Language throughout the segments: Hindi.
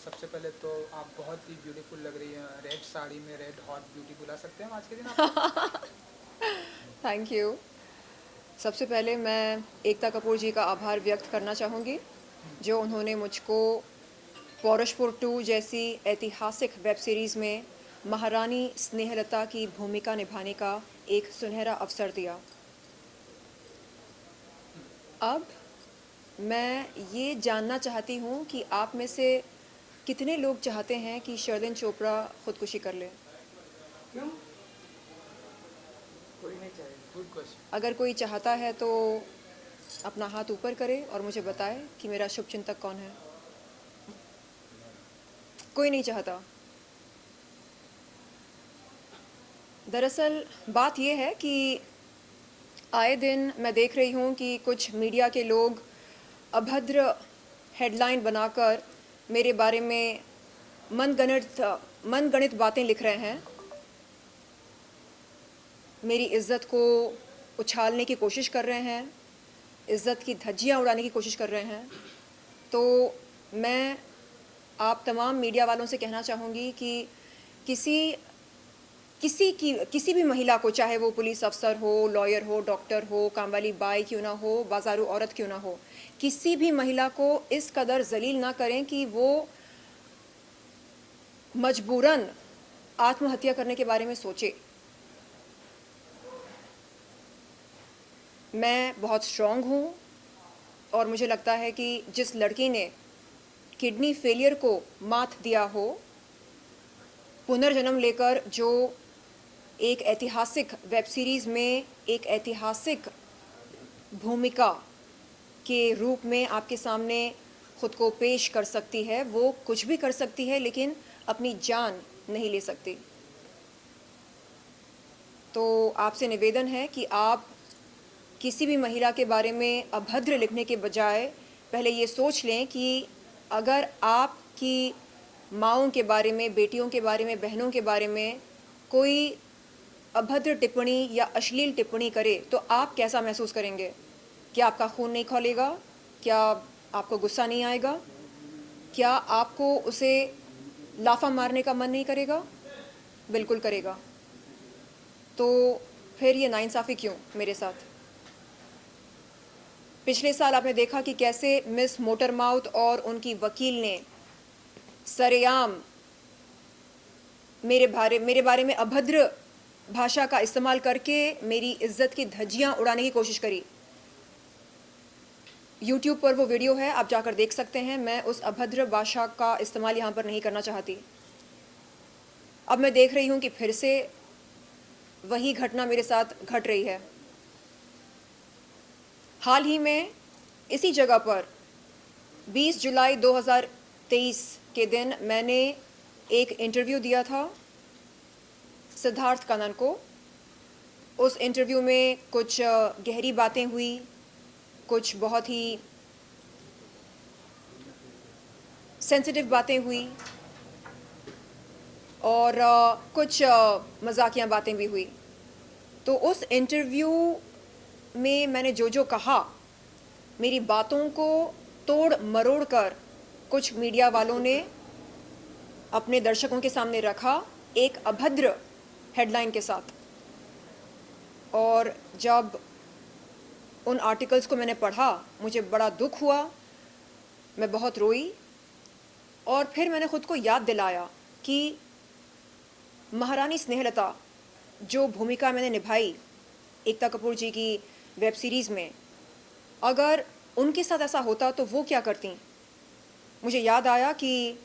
सबसे पहले तो आप बहुत ही ब्यूटीफुल लग रही हैं, रेड साड़ी में, रेड हॉट ब्यूटी बुला सकते हैं हम आज के दिन आपको। Thank you. सबसे पहले मैं एकता कपूर जी का आभार व्यक्त करना चाहूँगी जो उन्होंने मुझको पौरुषपुर 2 जैसी ऐतिहासिक वेब सीरीज़ में महारानी स्नेहलता की भूमिका निभाने का एक सुनहरा अवसर दिया। अब मैं ये जानना चाहती हूँ कि आप में से कितने लोग चाहते हैं कि शर्लिन चोपड़ा खुदकुशी कर ले। क्यों? कोई नहीं चाहिए। Good question. अगर कोई चाहता है तो अपना हाथ ऊपर करे और मुझे बताए कि मेरा शुभचिंतक कौन है। कोई नहीं चाहता। दरअसल बात यह है कि आए दिन मैं देख रही हूँ कि कुछ मीडिया के लोग अभद्र हेडलाइन बनाकर मेरे बारे में मनगढ़ंत बातें लिख रहे हैं, मेरी इज़्ज़त को उछालने की कोशिश कर रहे हैं, इज़्ज़त की धज्जियाँ उड़ाने की कोशिश कर रहे हैं। तो मैं आप तमाम मीडिया वालों से कहना चाहूँगी कि किसी भी महिला को, चाहे वो पुलिस अफसर हो, लॉयर हो, डॉक्टर हो, काम वाली बाई क्यों ना हो, बाजारू औरत क्यों ना हो, किसी भी महिला को इस कदर जलील ना करें कि वो मजबूरन आत्महत्या करने के बारे में सोचे। मैं बहुत स्ट्रॉन्ग हूँ और मुझे लगता है कि जिस लड़की ने किडनी फेलियर को मात दिया हो, पुनर्जन्म लेकर जो एक ऐतिहासिक वेब सीरीज़ में एक ऐतिहासिक भूमिका के रूप में आपके सामने खुद को पेश कर सकती है, वो कुछ भी कर सकती है लेकिन अपनी जान नहीं ले सकती। तो आपसे निवेदन है कि आप किसी भी महिला के बारे में अभद्र लिखने के बजाय पहले ये सोच लें कि अगर आपकी माँओं के बारे में, बेटियों के बारे में, बहनों के बारे में कोई अभद्र टिप्पणी या अश्लील टिप्पणी करे तो आप कैसा महसूस करेंगे? क्या आपका खून नहीं खौलेगा? क्या आपको गुस्सा नहीं आएगा? क्या आपको उसे लाफा मारने का मन नहीं करेगा? बिल्कुल करेगा। तो फिर ये नाइंसाफ़ी क्यों मेरे साथ? पिछले साल आपने देखा कि कैसे मिस मोटरमाउथ और उनकी वकील ने सरेआम मेरे बारे में अभद्र भाषा का इस्तेमाल करके मेरी इज्जत की धज्जियां उड़ाने की कोशिश करी। YouTube पर वो वीडियो है, आप जाकर देख सकते हैं। मैं उस अभद्र भाषा का इस्तेमाल यहाँ पर नहीं करना चाहती। अब मैं देख रही हूँ कि फिर से वही घटना मेरे साथ घट रही है। हाल ही में इसी जगह पर 20 जुलाई 2023 के दिन मैंने एक इंटरव्यू दिया था सिद्धार्थ कनन को। उस इंटरव्यू में कुछ गहरी बातें हुई, कुछ बहुत ही सेंसिटिव बातें हुई और कुछ मजाकिया बातें भी हुई। तो उस इंटरव्यू में मैंने जो जो कहा, मेरी बातों को तोड़ मरोड़ कर कुछ मीडिया वालों ने अपने दर्शकों के सामने रखा एक अभद्र हेडलाइन के साथ। और जब उन आर्टिकल्स को मैंने पढ़ा, मुझे बड़ा दुख हुआ, मैं बहुत रोई और फिर मैंने खुद को याद दिलाया कि महारानी स्नेहलता जो भूमिका मैंने निभाई एकता कपूर जी की वेब सीरीज़ में, अगर उनके साथ ऐसा होता तो वो क्या करती। मुझे याद आया कि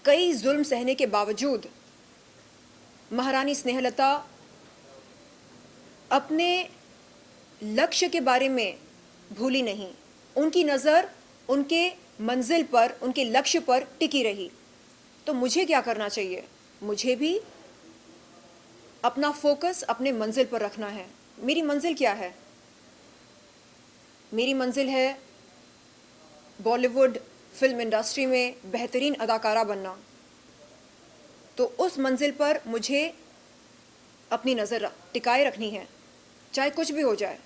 कई जुल्म सहने के बावजूद महारानी स्नेहलता अपने लक्ष्य के बारे में भूली नहीं। उनकी नज़र उनके मंजिल पर, उनके लक्ष्य पर टिकी रही। तो मुझे क्या करना चाहिए? मुझे भी अपना फोकस अपने मंजिल पर रखना है। मेरी मंजिल क्या है? मेरी मंजिल है बॉलीवुड फिल्म इंडस्ट्री में बेहतरीन अदाकारा बनना। तो उस मंजिल पर मुझे अपनी नज़र टिकाए रखनी है, चाहे कुछ भी हो जाए।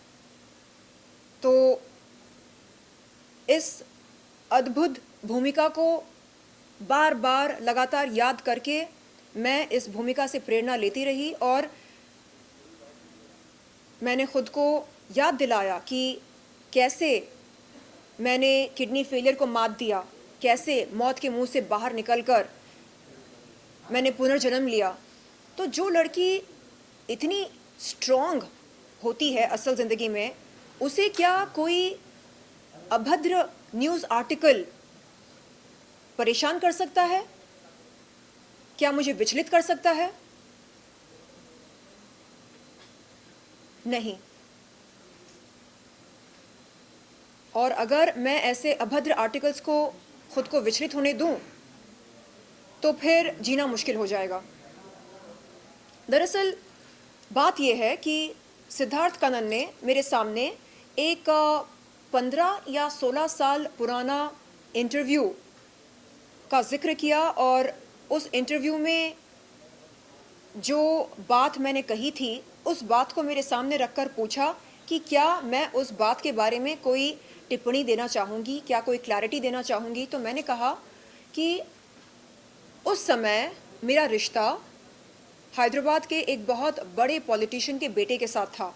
तो इस अद्भुत भूमिका को बार बार लगातार याद करके मैं इस भूमिका से प्रेरणा लेती रही और मैंने खुद को याद दिलाया कि कैसे मैंने किडनी फेलियर को मात दिया, कैसे मौत के मुंह से बाहर निकलकर मैंने पुनर्जन्म लिया। तो जो लड़की इतनी स्ट्रॉन्ग होती है असल ज़िंदगी में, उसे क्या कोई अभद्र न्यूज़ आर्टिकल परेशान कर सकता है? क्या मुझे विचलित कर सकता है? नहीं। और अगर मैं ऐसे अभद्र आर्टिकल्स को खुद को विचलित होने दूं, तो फिर जीना मुश्किल हो जाएगा। दरअसल बात यह है कि सिद्धार्थ कनन ने मेरे सामने एक 15 या 16 साल पुराना इंटरव्यू का जिक्र किया और उस इंटरव्यू में जो बात मैंने कही थी, उस बात को मेरे सामने रखकर पूछा कि क्या मैं उस बात के बारे में कोई टिप्पणी देना चाहूँगी, क्या कोई क्लैरिटी देना चाहूँगी। तो मैंने कहा कि उस समय मेरा रिश्ता हैदराबाद के एक बहुत बड़े पॉलिटिशियन के बेटे के साथ था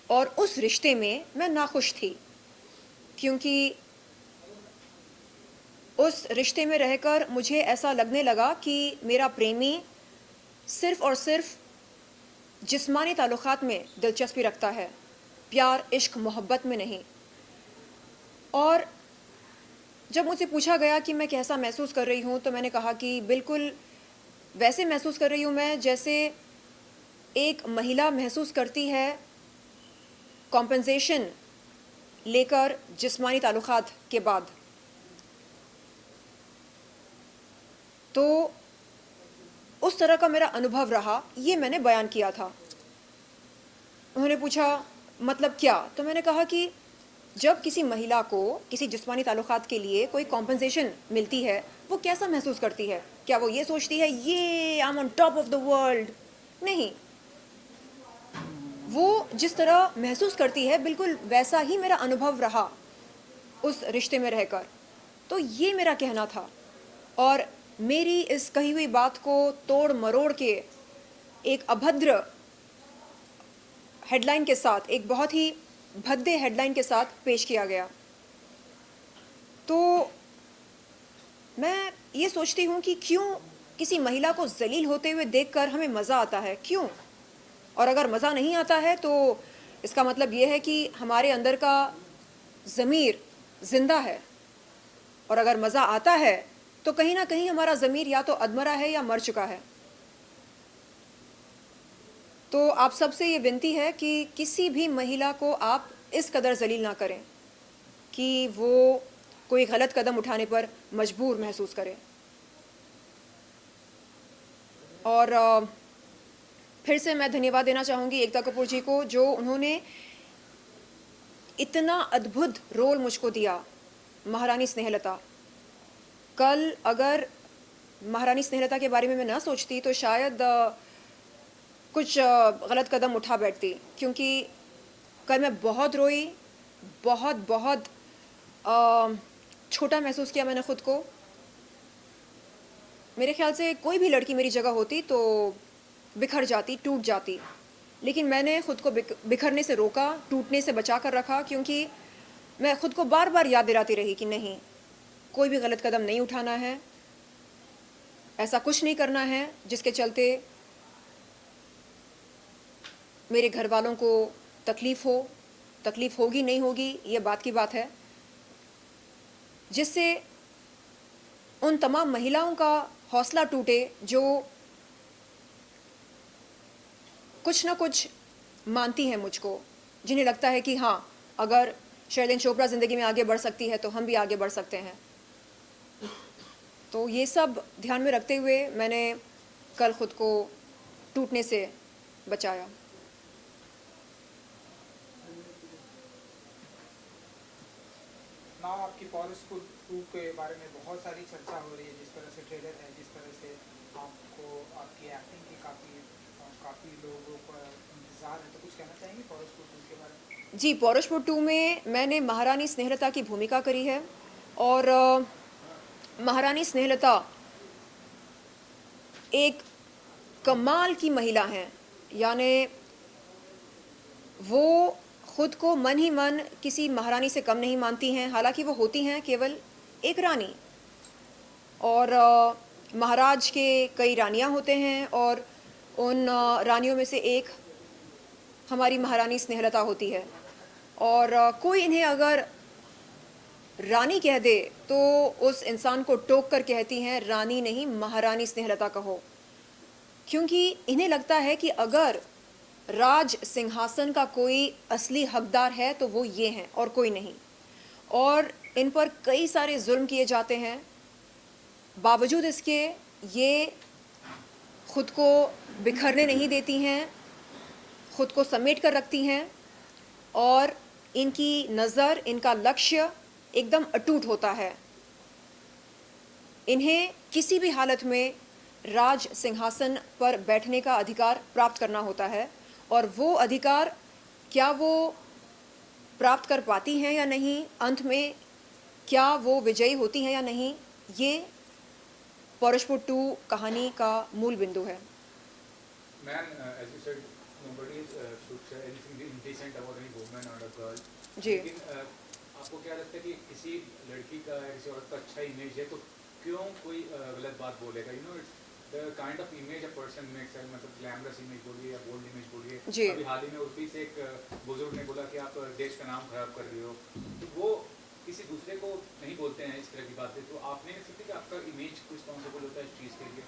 और उस रिश्ते में मैं नाखुश थी, क्योंकि उस रिश्ते में रहकर मुझे ऐसा लगने लगा कि मेरा प्रेमी सिर्फ़ और सिर्फ जिस्मानी ताल्लुक़ात में दिलचस्पी रखता है, प्यार, इश्क, मोहब्बत में नहीं। और जब मुझसे पूछा गया कि मैं कैसा महसूस कर रही हूँ, तो मैंने कहा कि बिल्कुल वैसे महसूस कर रही हूँ मैं जैसे एक महिला महसूस करती है कॉम्पेंसेशन लेकर जिस्मानी ताल्लुक़ात के बाद। तो उस तरह का मेरा अनुभव रहा, ये मैंने बयान किया था। उन्होंने पूछा मतलब क्या? तो मैंने कहा कि जब किसी महिला को किसी जिस्मानी ताल्लुक़ात के लिए कोई कॉम्पेंसेशन मिलती है, वो कैसा महसूस करती है? क्या वो ये सोचती है ये I am on top of the world? नहीं, वो जिस तरह महसूस करती है बिल्कुल वैसा ही मेरा अनुभव रहा उस रिश्ते में रहकर। तो ये मेरा कहना था और मेरी इस कही हुई बात को तोड़ मरोड़ के एक अभद्र हेडलाइन के साथ, एक बहुत ही भद्दे हेडलाइन के साथ पेश किया गया। तो मैं ये सोचती हूँ कि क्यों किसी महिला को ज़लील होते हुए देखकर हमें मज़ा आता है, क्यों? और अगर मज़ा नहीं आता है तो इसका मतलब ये है कि हमारे अंदर का ज़मीर ज़िंदा है, और अगर मज़ा आता है तो कहीं ना कहीं हमारा ज़मीर या तो अधमरा है या मर चुका है। तो आप सबसे ये विनती है कि किसी भी महिला को आप इस कदर ज़लील ना करें कि वो कोई गलत कदम उठाने पर मजबूर महसूस करे। और फिर से मैं धन्यवाद देना चाहूँगी एकता कपूर जी को, जो उन्होंने इतना अद्भुत रोल मुझको दिया, महारानी स्नेहलता। कल अगर महारानी स्नेहलता के बारे में मैं ना सोचती तो शायद कुछ गलत कदम उठा बैठती, क्योंकि कल मैं बहुत रोई, बहुत बहुत छोटा महसूस किया मैंने ख़ुद को। मेरे ख़्याल से कोई भी लड़की मेरी जगह होती तो बिखर जाती, टूट जाती, लेकिन मैंने ख़ुद को बिखरने से रोका, टूटने से बचा कर रखा, क्योंकि मैं ख़ुद को बार बार याद दिलाती रही कि नहीं, कोई भी गलत कदम नहीं उठाना है, ऐसा कुछ नहीं करना है जिसके चलते मेरे घर वालों को तकलीफ़ हो। तकलीफ़ होगी नहीं होगी ये बात की बात है, जिससे उन तमाम महिलाओं का हौसला टूटे जो कुछ ना कुछ मानती हैं मुझको, जिन्हें लगता है कि हाँ, अगर शर्लिन चोपड़ा ज़िंदगी में आगे बढ़ सकती है तो हम भी आगे बढ़ सकते हैं। तो ये सब ध्यान में रखते हुए मैंने कल ख़ुद को टूटने से बचाया। नाउ आपकी फॉरेस्ट 2 के बारे में बहुत सारी चर्चा हो रही है, जिस तरह से ट्रेलर है, जिस तरह से आपको आपकी एक्टिंग की काफ़ी लोगों का इंतज़ार है, तो कुछ कहना चाहेंगे फॉरेस्ट 2 के बारे में? जी, पौरुषपुर 2 में मैंने महारानी स्नेहलता की भूमिका करी है और महारानी स्नेहलता एक कमाल की महिला हैं, यानी वो खुद को मन ही मन किसी महारानी से कम नहीं मानती हैं, हालांकि वो होती हैं केवल एक रानी। और महाराज के कई रानियां होते हैं और उन रानियों में से एक हमारी महारानी स्नेहलता होती है। और कोई इन्हें अगर रानी कह दे तो उस इंसान को टोक कर कहती हैं रानी नहीं महारानी स्नेहलता कहो, क्योंकि इन्हें लगता है कि अगर राज सिंहासन का कोई असली हकदार है तो वो ये हैं और कोई नहीं। और इन पर कई सारे जुल्म किए जाते हैं, बावजूद इसके ये खुद को बिखरने नहीं देती हैं, खुद को समेट कर रखती हैं और इनकी नज़र, इनका लक्ष्य एकदम अटूट होता है। इन्हें किसी भी हालत में राज सिंहासन पर बैठने का अधिकार प्राप्त करना होता है, और वो अधिकार क्या वो प्राप्त कर पाती हैं या नहीं, अंत में क्या वो विजयी होती हैं या नहीं, ये पौरुषपुट 2 कहानी का मूल बिंदु है। Man, as you said, nobody should say anything indecent about any woman or a girl. जी। लेकिन आपको क्या लगता है कि किसी लड़की का या किसी औरत का अच्छा इमेज है तो क्यों कोई गलत बात बोलेगा? You know, it's the kind of image a person makes, मतलब ग्लैमरस इमेज बोलिए या बोल्ड इमेज बोलिए। जी। अभी हाल ही में उर्फी से एक बुजुर्ग ने बोला कि आप देश का नाम खराब कर रही हो, तो वो किसी दूसरे को नहीं बोलते हैं इस तरह की बातें, तो आप नहीं देख सकते कि आपका इमेज रिस्पॉन्सिबल होता है इस चीज़ के लिए?